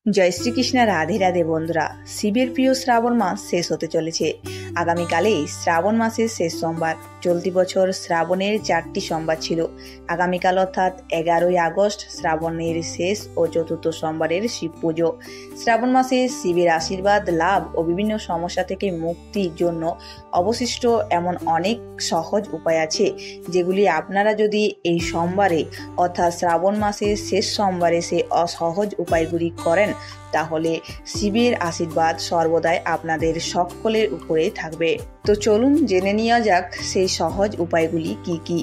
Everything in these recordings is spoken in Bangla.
জয় শ্রীকৃষ্ণ। রাধে রাধে বন্ধুরা, শিবের প্রিয় শ্রাবণ মাস শেষ হতে চলেছে। আগামীকালেই শ্রাবণ মাসের শেষ সোমবার। চলতি বছর শ্রাবণের 4টি সোমবার ছিল। আগামীকাল অর্থাৎ 11ই আগস্ট শ্রাবণের শেষ ও চতুর্থ সোমবারের শিব পুজো। শ্রাবণ মাসে শিবের আশীর্বাদ লাভ ও বিভিন্ন সমস্যা থেকে মুক্তির জন্য অবশিষ্ট এমন অনেক সহজ উপায় আছে, যেগুলি আপনারা যদি এই সোমবারে অর্থাৎ শ্রাবণ মাসের শেষ সোমবারে সে অসহজ উপায়গুলি করেন, তাহলে শিবের আশীর্বাদ সর্বদাই আপনাদের সকলের উপরে থাকবে। তো চলুন জেনে নেওয়া যাক সেই সহজ উপায়গুলি কি কি।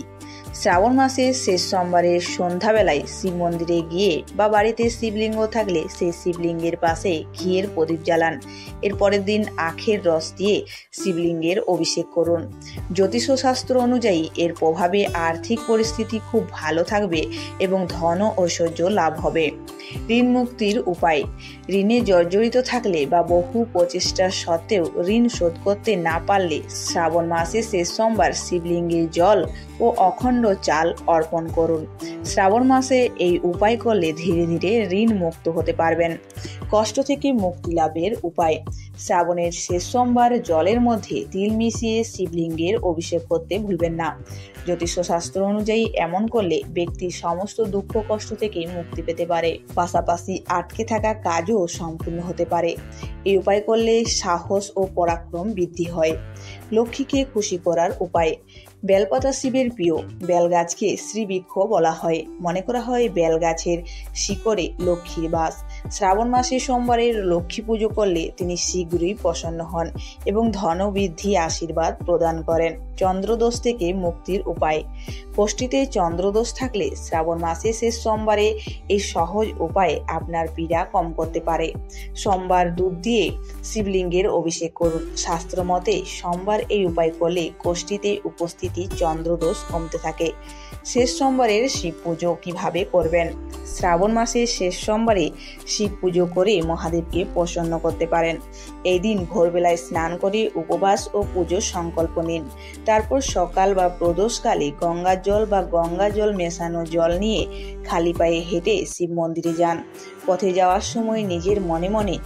শ্রাবণ মাসের শেষ সোমবারের সন্ধ্যাবেলায় শিব মন্দিরে গিয়ে বা বাড়িতে শিবলিঙ্গ থাকলে সেই শিবলিঙ্গের পাশে ঘিয়ের প্রদীপ জ্বালান। এর পরের দিন আখের রস দিয়ে শিবলিঙ্গের অভিষেক করুন। জ্যোতিষশাস্ত্র অনুযায়ী এর প্রভাবে আর্থিক পরিস্থিতি খুব ভালো থাকবে এবং ধন ঐশ্বর্য লাভ হবে। ঋণ মুক্তির উপায়। ঋণে জর্জরিত থাকলে বা বহু প্রচেষ্টা সত্ত্বেও ঋণ শোধ করতে না পারলে শ্রাবণ মাসে শেষ সোমবার শিবলিঙ্গে জল ও অখণ্ড চাল অর্পণ করুন। শ্রাবণ মাসে এই উপায় করলে ধীরে ধীরে ঋণ মুক্ত হতে পারবেন। কষ্ট থেকে মুক্তি লাভের উপায়। শ্রাবণের শেষ সোমবার জলের মধ্যে তিল মিশিয়ে শিবলিঙ্গের অভিষেক করতে ভুলবেন না। জ্যোতিষশাস্ত্র অনুযায়ী এমন করলে ব্যক্তির সমস্ত দুঃখ কষ্ট থেকে মুক্তি পেতে পারে, পাশাপাশি আটকে থাকা কাজও সম্পূর্ণ হতে পারে। এই উপায় করলে সাহস ও পরাক্রম বৃদ্ধি হয়। লক্ষ্মীকে খুশি করার উপায়। বেলপাতা শিবের প্রিয়। বেলগাছকে শ্রীবৃক্ষ বলা হয়। মনে করা হয় বেলগাছের শিকড়ে লক্ষ্মীর বাস। শ্রাবণ মাসে সোমবারের লক্ষ্মী পুজো করলে তিনি শীঘ্রই প্রসন্ন হন এবং ধনবৃদ্ধি আশীর্বাদ প্রদান করেন। চন্দ্রদোষ থেকে মুক্তির উপায়। ষষ্ঠীতে চন্দ্রদোষ থাকলে শ্রাবণ মাসে শেষ সোমবারে এই সহজ উপায়ে আপনার পীড়া কম করতে পারে। সোমবার দুধ দিয়ে শিবলিঙ্গের অভিষেক করুন। শাস্ত্র মতে সোমবার এই উপায় করলে ষষ্ঠীতে উপস্থিতি চন্দ্রদোষ কমতে থাকে। শেষ সোমবারের শিব পুজো কিভাবে করবেন। শ্রাবণ মাসের শেষ সোমবারে শিব পুজো করে মহাদেবকে প্রসন্ন করতে পারেন। এই দিন ভোরবেলায় স্নান করে উপবাস ও পুজোর সংকল্প নিন। তারপর সকাল বা প্রদোষকালে গঙ্গার জল বা গঙ্গা জল মেশানো জল নিয়ে খালি পায়ে হেঁটে শিব মন্দিরে যান। পথে যাওয়ার সময় নিজের মনে মনে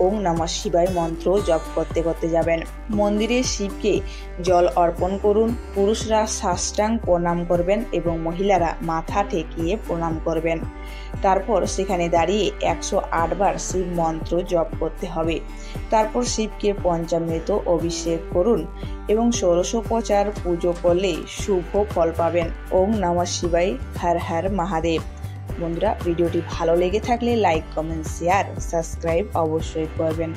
ওম নমঃ শিবায় মন্ত্র জপ করতে করতে যাবেন। মন্দিরে শিবকে জল অর্পণ করুন। পুরুষরা সাষ্টাঙ্গ প্রণাম করবেন এবং মহিলারা মাথা ঠেকিয়ে প্রণাম করবেন। তারপর সেখানে দাঁড়িয়ে 108 বার শিব মন্ত্র জপ করতে হবে। তারপর শিবকে পঞ্চামৃত অভিষেক করুন এবং ষোড়শোপচার পুজো করলে শুভ ফল পাবেন। ওম নমঃ শিবায়, হর হর মহাদেব। বন্ধুরা, ভিডিওটি ভালো লেগে থাকলে লাইক, কমেন্ট, শেয়ার, সাবস্ক্রাইব অবশ্যই করবেন।